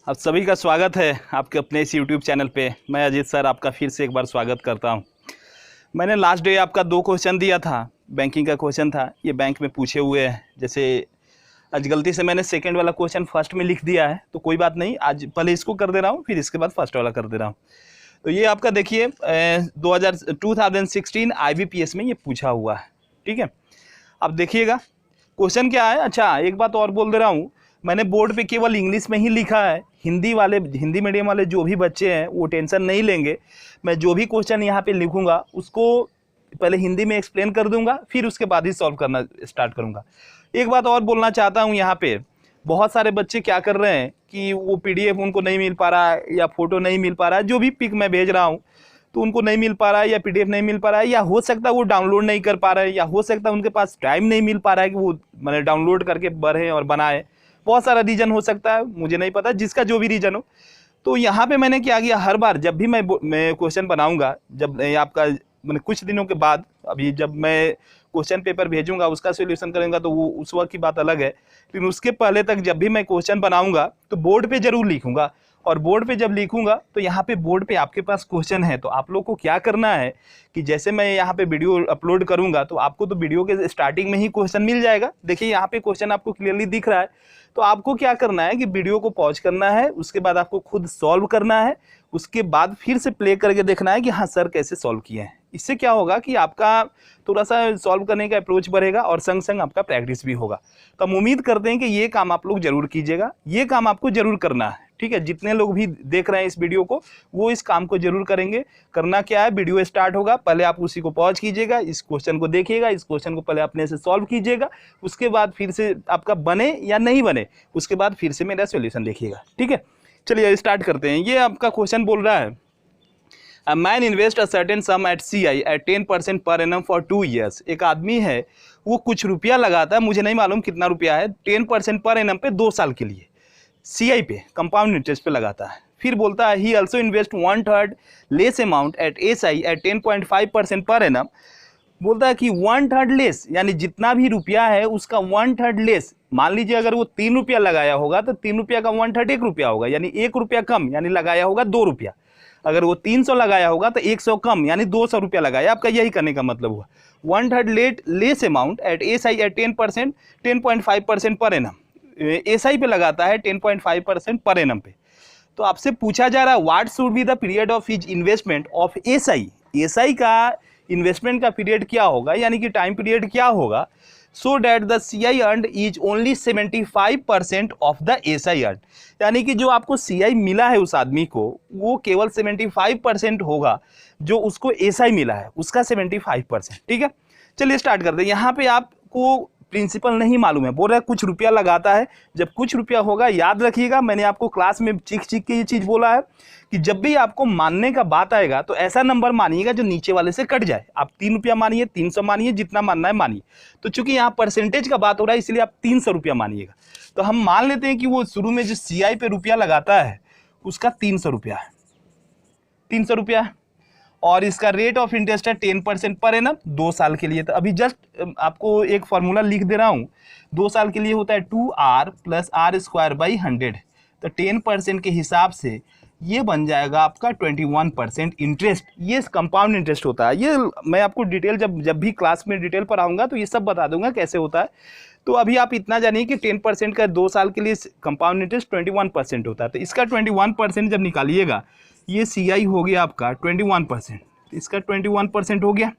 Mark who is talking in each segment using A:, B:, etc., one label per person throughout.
A: आप सभी का स्वागत है आपके अपने इस YouTube चैनल पे। मैं अजीत सर आपका फिर से एक बार स्वागत करता हूं। मैंने लास्ट डे आपका 2 क्वेश्चन दिया था, बैंकिंग का क्वेश्चन था, ये बैंक में पूछे हुए हैं। जैसे आज गलती से मैंने सेकंड वाला क्वेश्चन फर्स्ट में लिख दिया है, तो कोई बात नहीं, आज पहले इसको कर दे रहा हूँ, फिर इसके बाद फर्स्ट वाला कर दे रहा हूँ। तो ये आपका देखिए 2016 IBPS में ये पूछा हुआ है, ठीक है। अब देखिएगा क्वेश्चन क्या है। अच्छा, एक बात और बोल दे रहा हूँ, मैंने बोर्ड पे केवल इंग्लिश में ही लिखा है। हिंदी मीडियम वाले जो भी बच्चे हैं वो टेंशन नहीं लेंगे। मैं जो भी क्वेश्चन यहाँ पे लिखूंगा उसको पहले हिंदी में एक्सप्लेन कर दूंगा, फिर उसके बाद ही सॉल्व करना स्टार्ट करूंगा। एक बात और बोलना चाहता हूँ, यहाँ पे बहुत सारे बच्चे क्या कर रहे हैं कि वो PDF उनको नहीं मिल पा रहा है या फोटो नहीं मिल पा रहा है, जो भी पिक मैं भेज रहा हूँ तो उनको नहीं मिल पा रहा है या PDF नहीं मिल पा रहा है, या हो सकता है वो डाउनलोड नहीं कर पा रहे हैं, या हो सकता है उनके पास टाइम नहीं मिल पा रहा है कि वो मैंने डाउनलोड करके बढ़े और बनाए। बहुत सारा रीज़न हो सकता है, मुझे नहीं पता, जिसका जो भी रीज़न हो। तो यहाँ पे मैंने क्या किया, हर बार जब भी मैं क्वेश्चन बनाऊंगा, जब आपका मैंने कुछ दिनों के बाद, अभी जब मैं क्वेश्चन पेपर भेजूंगा उसका सोल्यूशन करूंगा तो वो उस वक्त की बात अलग है, लेकिन उसके पहले तक जब भी मैं क्वेश्चन बनाऊंगा तो बोर्ड पे जरूर लिखूंगा। और बोर्ड पे जब लिखूंगा तो यहाँ पे बोर्ड पे आपके पास क्वेश्चन है, तो आप लोग को क्या करना है कि जैसे मैं यहाँ पे वीडियो अपलोड करूंगा तो आपको तो वीडियो के स्टार्टिंग में ही क्वेश्चन मिल जाएगा। देखिए यहाँ पे क्वेश्चन आपको क्लियरली दिख रहा है। तो आपको क्या करना है कि वीडियो को पॉज करना है, उसके बाद आपको खुद सॉल्व करना है, उसके बाद फिर से प्ले करके देखना है कि हाँ सर कैसे सॉल्व किए हैं। इससे क्या होगा कि आपका थोड़ा सा सॉल्व करने का अप्रोच बढ़ेगा और संग संग आपका प्रैक्टिस भी होगा। तो हम उम्मीद करते हैं कि ये काम आप लोग जरूर कीजिएगा, ये काम आपको जरूर करना है, ठीक है। जितने लोग भी देख रहे हैं इस वीडियो को वो इस काम को जरूर करेंगे। करना क्या है, वीडियो स्टार्ट होगा, पहले आप उसी को पॉज कीजिएगा, इस क्वेश्चन को देखिएगा, इस क्वेश्चन को पहले अपने से सॉल्व कीजिएगा, उसके बाद फिर से आपका बने या नहीं बने उसके बाद फिर से मेरा सॉल्यूशन देखिएगा, ठीक है। चलिए स्टार्ट करते हैं। ये आपका क्वेश्चन बोल रहा है, A man invest a certain sum at CI at 10% per annum for 2 years। एक आदमी है वो कुछ रुपया लगाता है, मुझे नहीं मालूम कितना रुपया है, 10% पर एनम पे 2 साल के लिए CI पे कंपाउंड इंटरेस्ट पे लगाता है। फिर बोलता है he also invest 1/3 less amount at SI at 10.5% per annum. बोलता है कि 1/3 लेस, यानी जितना भी रुपया है उसका 1/3 लेस। मान लीजिए अगर वो 3 रुपया लगाया होगा तो 3 रुपया का 1/3 1 रुपया होगा, यानी 1 रुपया कम, यानी लगाया होगा 2 रुपया। अगर वो 300 लगाया होगा तो 100 कम, यानी 200 रुपया लगाया। आपका यही करने का मतलब हुआ 1/3 less amount at SI at 10.5% per annum. SI पे लगाता है 10.5% पर एनम पे। तो आपसे पूछा जा रहा है what should be the period of his investment of SI का इन्वेस्टमेंट का पीरियड क्या होगा, यानी कि टाइम पीरियड क्या होगा, so that the CI earn is only 75% of the SI earn. यानी कि जो आपको CI मिला है उस आदमी को वो केवल 75% होगा, जो उसको SI मिला है उसका 75%, ठीक है। चलिए स्टार्ट करते हैं। यहाँ पे आपको प्रिंसिपल नहीं मालूम है, बोल रहा है कुछ रुपया लगाता है। जब कुछ रुपया होगा, याद रखिएगा मैंने आपको क्लास में चीख चीख के ये चीज़ बोला है कि जब भी आपको मानने का बात आएगा तो ऐसा नंबर मानिएगा जो नीचे वाले से कट जाए। आप 3 रुपया मानिए, 300 मानिए, जितना मानना है मानिए। तो चूंकि यहाँ परसेंटेज का बात हो रहा है इसलिए आप 300 रुपया मानिएगा। तो हम मान लेते हैं कि वो शुरू में जो CI पे रुपया लगाता है उसका 300 रुपया है, 300 रुपया है, और इसका रेट ऑफ इंटरेस्ट है 10% पर एनम 2 साल के लिए। तो अभी जस्ट आपको एक फार्मूला लिख दे रहा हूँ, 2 साल के लिए होता है 2R + R²/100। तो 10% के हिसाब से ये बन जाएगा आपका 21% इंटरेस्ट। ये कंपाउंड इंटरेस्ट होता है। ये मैं आपको डिटेल जब भी क्लास में डिटेल पर आऊँगा तो ये सब बता दूंगा कैसे होता है। तो अभी आप इतना जानिए कि 10% का 2 साल के लिए कंपाउंड इंटरेस्ट 21% होता है। तो इसका 21% जब निकालिएगा, ये CI हो गया आपका 21%, इसका 21% हो गया,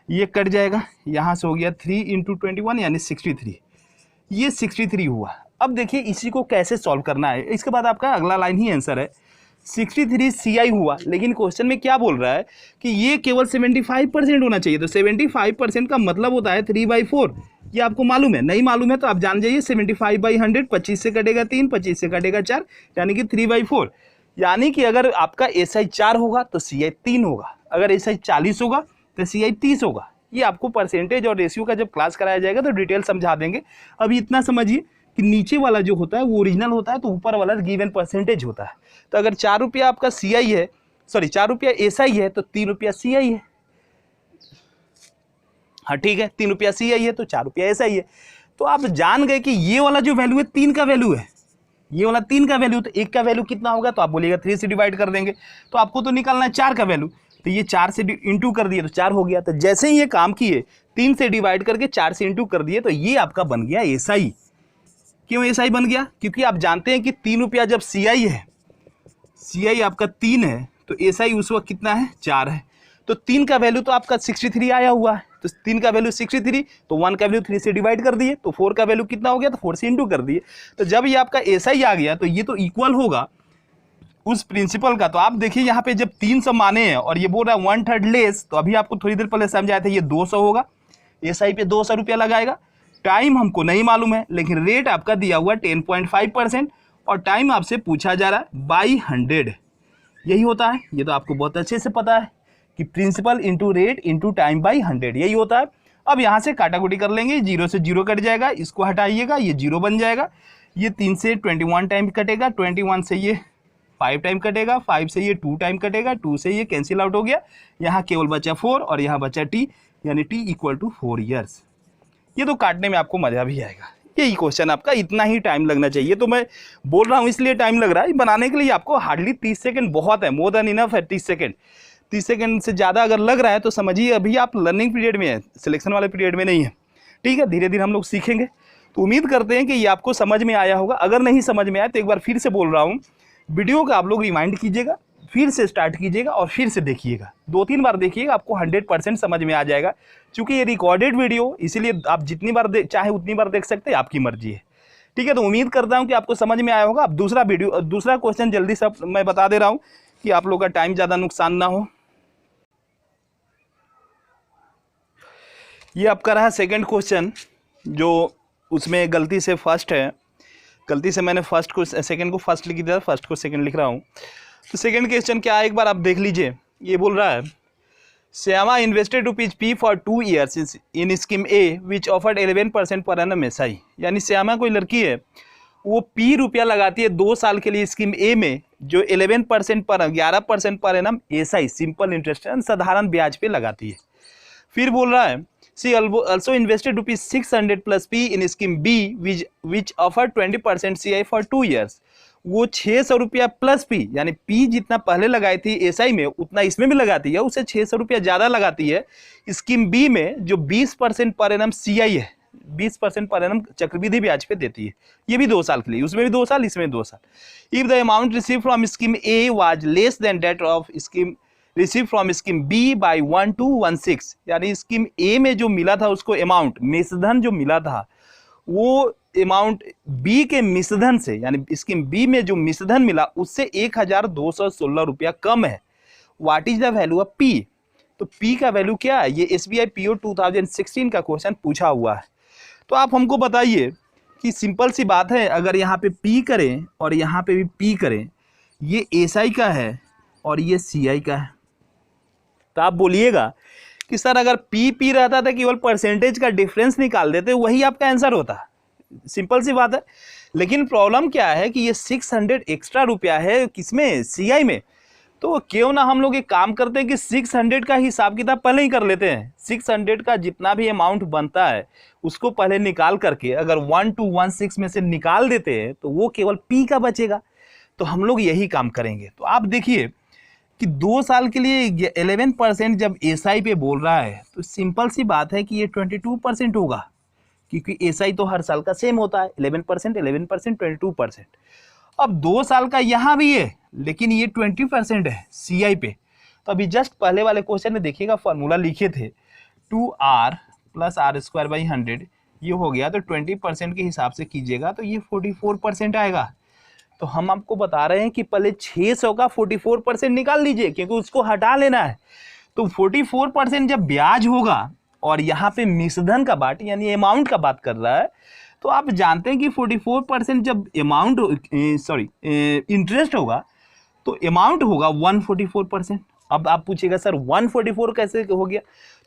A: ये कट जाएगा, यहाँ से हो गया 3 × 21 यानी 63, ये 63 हुआ। अब देखिए इसी को कैसे सॉल्व करना है, इसके बाद आपका अगला लाइन ही आंसर है। 63 CI हुआ, लेकिन क्वेश्चन में क्या बोल रहा है कि ये केवल 75% होना चाहिए। तो 75% का मतलब होता है 3/4। ये आपको मालूम है, नहीं मालूम है तो आप जान जाइए। 75/100 25 से कटेगा 3, 25 से कटेगा 4, यानी कि 3/4। यानी कि अगर आपका SI 4 होगा तो CI 3 होगा, अगर SI 40 होगा तो CI 30 होगा। ये आपको परसेंटेज और रेशियो का जब क्लास कराया जाएगा तो डिटेल समझा देंगे। अभी इतना समझिए कि नीचे वाला जो होता है वो ओरिजिनल होता है, तो ऊपर वाला गिवन परसेंटेज होता है। तो अगर 4 रुपया आपका CI है, सॉरी 4 रुपया SI है तो 3 रुपया CI है। हाँ ठीक है, 3 रुपया CI है तो 4 रुपया SI है। तो आप जान गए कि ये वाला जो वैल्यू है 3 का वैल्यू है, ये वाला 3 का वैल्यू, तो 1 का वैल्यू कितना होगा, तो आप बोलिएगा 3 से डिवाइड कर देंगे, तो आपको तो निकालना है 4 का वैल्यू, तो ये 4 से इंटू कर दिए तो 4 हो गया। तो जैसे ही ये काम किए 3 से डिवाइड करके 4 से इंटू कर दिए, तो ये आपका बन गया एसआई। क्यों एसआई बन गया, क्योंकि आप जानते हैं कि 3 रुपया जब सीआई है, सीआई आपका 3 है, तो एसआई उस वक्त कितना है, 4 है। तो 3 का वैल्यू तो आपका 63 आया हुआ है, तो 3 का वैल्यू 63, तो 1 का वैल्यू 3 से डिवाइड कर दिए, तो 4 का वैल्यू कितना हो गया, तो 4 से इंटू कर दिए। तो जब ये आपका एसआई आ गया, तो ये तो इक्वल होगा उस प्रिंसिपल का। तो आप देखिए यहाँ पे जब 300 माने हैं और ये बोल रहा है 1/3 लेस, तो अभी आपको थोड़ी देर पहले समझाया था ये 200 होगा, एसआई पे 200 रुपया लगाएगा। टाइम हमको नहीं मालूम है, लेकिन रेट आपका दिया हुआ 10.5% और टाइम आपसे पूछा जा रहा है बाई 100। यही होता है, ये तो आपको बहुत अच्छे से पता है कि principal into rate into time by 100, यही होता है। अब यहाँ से काटाकुटी कर लेंगे, 0 से 0 कट जाएगा, इसको हटाइएगा, ये 0 बन जाएगा। ये 3 से 21 टाइम कटेगा, 21 से ये 5 टाइम कटेगा, 5 से ये 2 टाइम कटेगा, 2 से ये कैंसिल आउट हो गया, यहाँ केवल बचा 4 और यहाँ बचा टी, यानी टी इक्वल टू 4 ईयर्स। ये तो काटने में आपको मजा भी आएगा। यही क्वेश्चन आपका, इतना ही टाइम लगना चाहिए, तो मैं बोल रहा हूँ इसलिए टाइम लग रहा है। बनाने के लिए आपको हार्डली 30 सेकंड बहुत है, मोर देन इनफ है 30 सेकंड। 30 सेकंड से ज़्यादा अगर लग रहा है तो समझिए अभी आप लर्निंग पीरियड में है, सिलेक्शन वाले पीरियड में नहीं है। ठीक है, धीरे धीरे हम लोग सीखेंगे। तो उम्मीद करते हैं कि ये आपको समझ में आया होगा। अगर नहीं समझ में आया तो एक बार फिर से बोल रहा हूँ, वीडियो का आप लोग रिमाइंड कीजिएगा, फिर से स्टार्ट कीजिएगा और फिर से देखिएगा, 2-3 बार देखिएगा, आपको 100% समझ में आ जाएगा। क्योंकि ये रिकॉर्डेड वीडियो, इसीलिए आप जितनी बार चाहे उतनी बार देख सकते हैं, आपकी मर्जी है। ठीक है, तो उम्मीद करता हूँ कि आपको समझ में आया होगा। अब दूसरा क्वेश्चन जल्दी से मैं बता दे रहा हूँ कि आप लोग का टाइम ज़्यादा नुकसान ना हो। ये आपका रहा सेकंड क्वेश्चन, जो उसमें गलती से फर्स्ट है, गलती से मैंने फर्स्ट को सेकंड को फर्स्ट लिख दिया, फर्स्ट को सेकंड लिख रहा हूँ। तो सेकंड क्वेश्चन क्या है, एक बार आप देख लीजिए। ये बोल रहा है, Shyama invested ₹P for 2 years in scheme A which offered 11% per annum SI. यानी श्यामा कोई लड़की है, वो P रुपया लगाती है 2 साल के लिए स्कीम ए में, जो 11% पर 11% per annum SI simple interest साधारण ब्याज पे लगाती है। फिर बोल रहा है, she also invested ₹600 plus P in scheme B which offered 20% CI for 2 years। वो 600 रुपया प्लस पी, यानी पी जितना पहले लगाई थी एसआई में उतना इसमें भी लगाती है, उससे 600 रुपया ज़्यादा लगाती है स्कीम बी में, जो 20% पर एनम सीआई है, 20% पर एनम चक्रवृद्धि ब्याज पे देती है। ये भी 2 साल के लिए, उसमें भी 2 साल, इसमें 2 साल। If the amount receive from scheme A was less than that of scheme receive from scheme B by 1216, यानी स्कीम ए में जो मिला था उसको अमाउंट, मिश्रधन जो मिला था, वो अमाउंट बी के मिश्रधन से, यानी स्कीम बी में जो मिश्रधन मिला उससे 1216 रुपया कम है। What is the value of P. तो पी का वैल्यू क्या है, ये SBI PO 2016 का क्वेश्चन पूछा हुआ है। तो आप हमको बताइए कि सिंपल सी बात है, अगर यहाँ पे पी करें और यहाँ पे भी पी करें, ये एसआई का है और ये सीआई का है, तो आप बोलिएगा कि सर अगर पी रहता था केवल परसेंटेज का डिफरेंस निकाल देते, वही आपका आंसर होता। सिंपल सी बात है। लेकिन प्रॉब्लम क्या है कि ये 600 एक्स्ट्रा रुपया है किसमें, सीआई में। तो क्यों ना हम लोग एक काम करते हैं कि 600 का हिसाब किताब पहले ही कर लेते हैं। 600 का जितना भी अमाउंट बनता है उसको पहले निकाल करके अगर 1216 में से निकाल देते हैं तो वो केवल पी का बचेगा। तो हम लोग यही काम करेंगे। तो आप देखिए कि 2 साल के लिए 11% जब एसआई पे बोल रहा है, तो सिंपल सी बात है कि ये 22% होगा, क्योंकि एसआई तो हर साल का सेम होता है, 11%, 11%, 22%। अब 2 साल का यहाँ भी है, लेकिन ये 20% है सीआई पे। तो अभी जस्ट पहले वाले क्वेश्चन में देखिएगा फॉर्मूला लिखे थे 2R + R² / 100, ये हो गया। तो 20% के हिसाब से कीजिएगा तो ये 44% आएगा। तो हम आपको बता रहे हैं कि पहले 600 का 44% निकाल लीजिए, क्योंकि उसको हटा लेना है। तो 44% जब ब्याज होगा और यहाँ पे मिश्रधन का बात, यानी अमाउंट का बात कर रहा है, तो आप जानते हैं कि 44% जब इंटरेस्ट होगा तो अमाउंट होगा 144%। अब आप पूछिएगा सर 144 कैसे हो गया।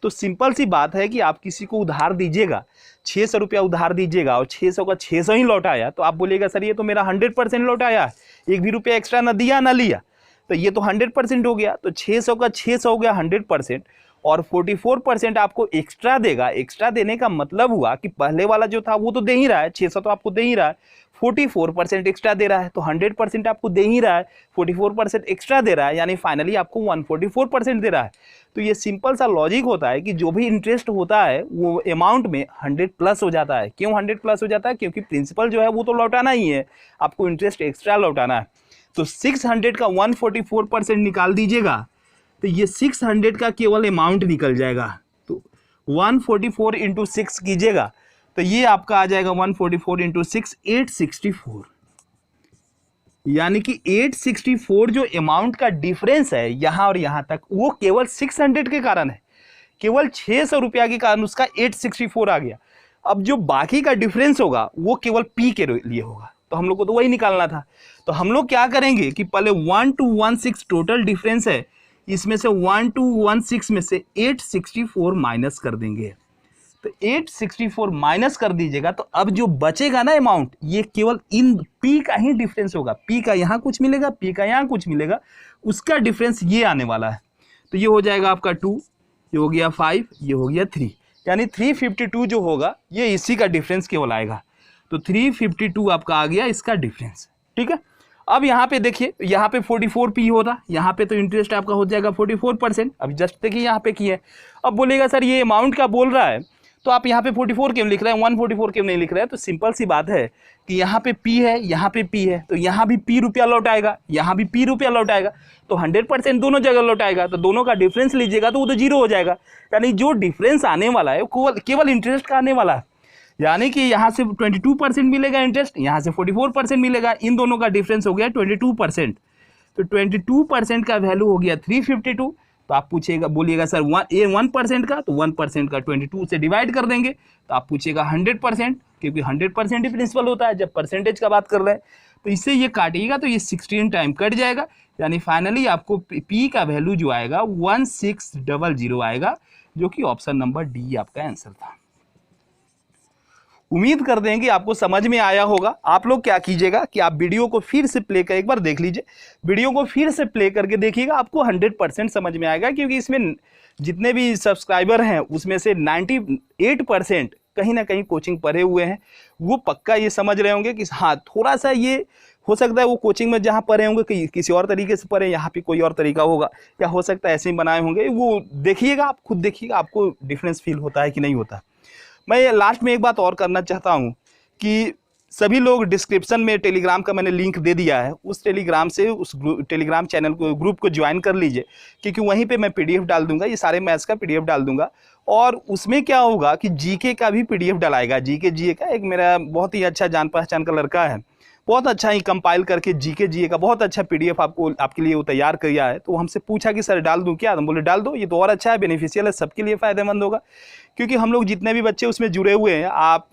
A: तो सिंपल सी बात है कि आप किसी को उधार दीजिएगा, 600 रुपया उधार दीजिएगा और 600 का 600 ही लौटाया, तो आप बोलिएगा सर ये तो मेरा 100% लौटाया, एक भी रुपया एक्स्ट्रा ना दिया ना लिया, तो ये तो 100% हो गया। तो 600 का 600 हो गया 100%, और 44% आपको एक्स्ट्रा देगा। एक्स्ट्रा देने का मतलब हुआ कि पहले वाला जो था वो तो दे ही रहा है, 600 तो आपको दे ही रहा है, 44% एक्स्ट्रा दे रहा है, तो 100% आपको दे ही रहा है, 44% एक्स्ट्रा दे रहा है, यानी फाइनली आपको 144% दे रहा है। तो ये सिंपल सा लॉजिक होता है कि जो भी इंटरेस्ट होता है वो अमाउंट में 100 प्लस हो जाता है। क्यों 100 प्लस हो जाता है? क्योंकि प्रिंसिपल जो है वो तो लौटाना ही है, आपको इंटरेस्ट एक्स्ट्रा लौटाना है। तो 600 का 144% निकाल दीजिएगा तो ये 600 का केवल अमाउंट निकल जाएगा। तो 144 इंटू 6 कीजिएगा तो ये आपका आ जाएगा 144 इंटू 6 864, यानी कि 864 जो अमाउंट का डिफरेंस है यहाँ और यहाँ तक वो केवल 600 के कारण है, केवल 600 रुपया के कारण उसका 864 आ गया। अब जो बाकी का डिफरेंस होगा वो केवल पी के लिए होगा, तो हम लोग को तो वही निकालना था। तो हम लोग क्या करेंगे कि पहले 1216 टोटल डिफरेंस है, इसमें से 1216 में से 864 माइनस कर देंगे। तो 864 माइनस कर दीजिएगा तो अब जो बचेगा ना अमाउंट ये केवल इन पी का ही डिफरेंस होगा। पी का यहाँ कुछ मिलेगा, पी का यहाँ कुछ मिलेगा, उसका डिफरेंस ये आने वाला है। तो ये हो जाएगा आपका 2, ये हो गया 5, ये हो गया 3, यानी 352 जो होगा ये इसी का डिफरेंस केवल आएगा। तो 352 आपका आ गया इसका डिफरेंस, ठीक है। अब यहाँ पे देखिए, यहाँ पे 44p होता, यहाँ पे तो इंटरेस्ट आपका हो जाएगा 44%। अभी जस्ट देखिए यहाँ पे की है। अब बोलेगा सर ये अमाउंट का बोल रहा है तो आप यहाँ पे 44 क्यों लिख रहे हैं, 144 क्यों नहीं लिख रहे हैं? तो सिंपल सी बात है कि यहाँ पे p है, यहाँ पे p है, तो यहाँ भी p रुपया लौट आएगा, यहाँ भी p रुपया लौट आएगा, तो 100% दोनों जगह लौट आएगा। तो दोनों का डिफरेंस लीजिएगा तो वो तो जीरो हो जाएगा, यानी जो डिफरेंस आने वाला है केवल इंटरेस्ट का आने वाला है। यानी कि यहाँ से 22% मिलेगा इंटरेस्ट, यहाँ से 44% मिलेगा, इन दोनों का डिफरेंस हो गया 22%। तो 22% का वैल्यू हो गया 352। तो आप पूछेगा, बोलिएगा सर 1% का, तो 1% का 22 से डिवाइड कर देंगे। तो आप पूछेगा 100%, क्योंकि 100% ही प्रिंसिपल होता है जब परसेंटेज का बात कर रहे हैं। तो इससे ये काटिएगा तो ये 16 टाइम कट जाएगा, यानी फाइनली आपको पी का वैल्यू जो आएगा 1600 आएगा, जो कि ऑप्शन नंबर डी आपका आंसर था। उम्मीद करते हैं कि आपको समझ में आया होगा। आप लोग क्या कीजिएगा कि आप वीडियो को फिर से प्ले कर एक बार देख लीजिए, वीडियो को फिर से प्ले करके देखिएगा, आपको 100% समझ में आएगा, क्योंकि इसमें जितने भी सब्सक्राइबर हैं उसमें से 98% कहीं ना कहीं कोचिंग पढ़े हुए हैं। वो पक्का ये समझ रहे होंगे कि हाँ थोड़ा सा ये हो सकता है वो कोचिंग में जहाँ पढ़े होंगे कि किसी और तरीके से पढ़े, यहाँ पे कोई और तरीका होगा, या हो सकता है ऐसे ही बनाए होंगे। वो देखिएगा, आप खुद देखिएगा आपको डिफरेंस फील होता है कि नहीं होता। मैं लास्ट में एक बात और करना चाहता हूँ कि सभी लोग डिस्क्रिप्शन में टेलीग्राम का मैंने लिंक दे दिया है, उस टेलीग्राम से उस टेलीग्राम चैनल को ग्रुप को ज्वाइन कर लीजिए, क्योंकि वहीं पे मैं पीडीएफ डाल दूंगा, ये सारे मैथ्स का पीडीएफ डाल दूंगा। और उसमें क्या होगा कि जीके का भी पीडीएफ डलाएगा। जीके का एक मेरा बहुत ही अच्छा जान पहचान का लड़का है, बहुत अच्छा ही कंपाइल करके जीके का बहुत अच्छा पीडीएफ आपके लिए वो तैयार किया है। तो वो हमसे पूछा कि सर डाल दूं क्या? हम बोले डाल दो, ये तो और अच्छा है, बेनिफिशियल है, सबके लिए फ़ायदेमंद होगा। क्योंकि हम लोग जितने भी बच्चे उसमें जुड़े हुए हैं, आप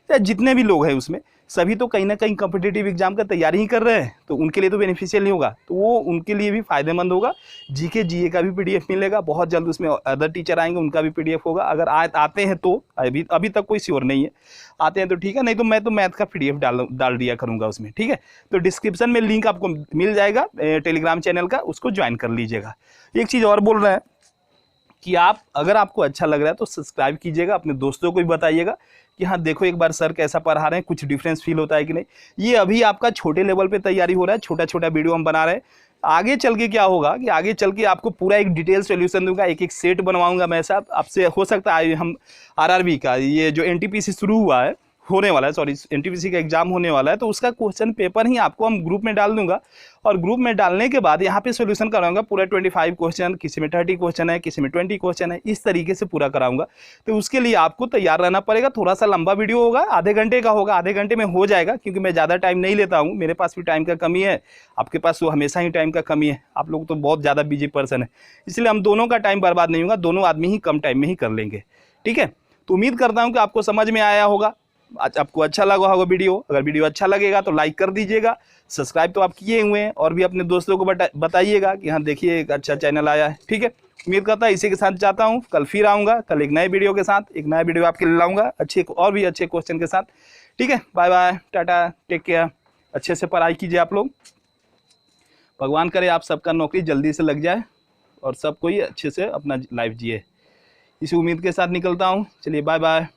A: या जितने भी लोग हैं उसमें, सभी तो कहीं ना कहीं कॉम्पिटिटिव एग्जाम का तैयारी ही कर रहे हैं, तो उनके लिए तो बेनिफिशियल नहीं होगा, तो वो उनके लिए भी फ़ायदेमंद होगा। जीके का भी पीडीएफ मिलेगा, बहुत जल्द उसमें अदर टीचर आएंगे, उनका भी पीडीएफ होगा। अगर आते हैं तो अभी तक कोई श्योर नहीं है, आते हैं तो ठीक है, नहीं तो मैं तो मैथ का पीडीएफ डाल दिया करूँगा उसमें, ठीक है। तो डिस्क्रिप्शन में लिंक आपको मिल जाएगा टेलीग्राम चैनल का, उसको ज्वाइन कर लीजिएगा। एक चीज़ और बोल रहे हैं कि अगर आपको अच्छा लग रहा है तो सब्सक्राइब कीजिएगा, अपने दोस्तों को भी बताइएगा कि हाँ देखो एक बार सर कैसा पढ़ा रहे हैं, कुछ डिफरेंस फील होता है कि नहीं। ये अभी आपका छोटे लेवल पे तैयारी हो रहा है, छोटा छोटा वीडियो हम बना रहे हैं। आगे चल के क्या होगा कि आगे चल के आपको पूरा एक डिटेल सोल्यूशन दूंगा, एक सेट बनवाऊंगा मैं साहब आपसे। हो सकता है हम आरआरबी का ये जो एनटीपीसी शुरू हुआ है, होने वाला है, सॉरी एनटीपीसी का एग्जाम होने वाला है, तो उसका क्वेश्चन पेपर ही आपको हम ग्रुप में डाल दूंगा। और ग्रुप में डालने के बाद यहाँ पे सोल्यूशन कराऊंगा पूरा 25 क्वेश्चन, किसी में 30 क्वेश्चन है, किसी में 20 क्वेश्चन है, इस तरीके से पूरा कराऊंगा। तो उसके लिए आपको तैयार रहना पड़ेगा। थोड़ा सा लंबा वीडियो होगा, आधे घंटे का होगा, आधे घंटे में हो जाएगा, क्योंकि मैं ज़्यादा टाइम नहीं लेता हूँ, मेरे पास भी टाइम का कमी है, आपके पास तो हमेशा ही टाइम का कमी है, आप लोग तो बहुत ज़्यादा बिजी पर्सन है, इसलिए हम दोनों का टाइम बर्बाद नहीं होगा, दोनों आदमी ही कम टाइम में ही कर लेंगे, ठीक है। तो उम्मीद करता हूँ कि आपको समझ में आया होगा, आपको अच्छा लगा होगा वीडियो। अगर वीडियो अच्छा लगेगा तो लाइक कर दीजिएगा, सब्सक्राइब तो आप किए हुए हैं, और भी अपने दोस्तों को बताइएगा कि हाँ देखिए एक अच्छा चैनल आया है, ठीक है। उम्मीद करता है इसी के साथ जाता हूँ, कल फिर आऊँगा, कल एक नए वीडियो के साथ, एक नया वीडियो आपके लिए लाऊंगा अच्छे और भी अच्छे क्वेश्चन के साथ, ठीक है। Bye bye, tata, take care, अच्छे से पढ़ाई कीजिए आप लोग। भगवान करे आप सबका नौकरी जल्दी से लग जाए और सब कोई अच्छे से अपना लाइफ जिए। इसी उम्मीद के साथ निकलता हूँ। चलिए बाय बाय।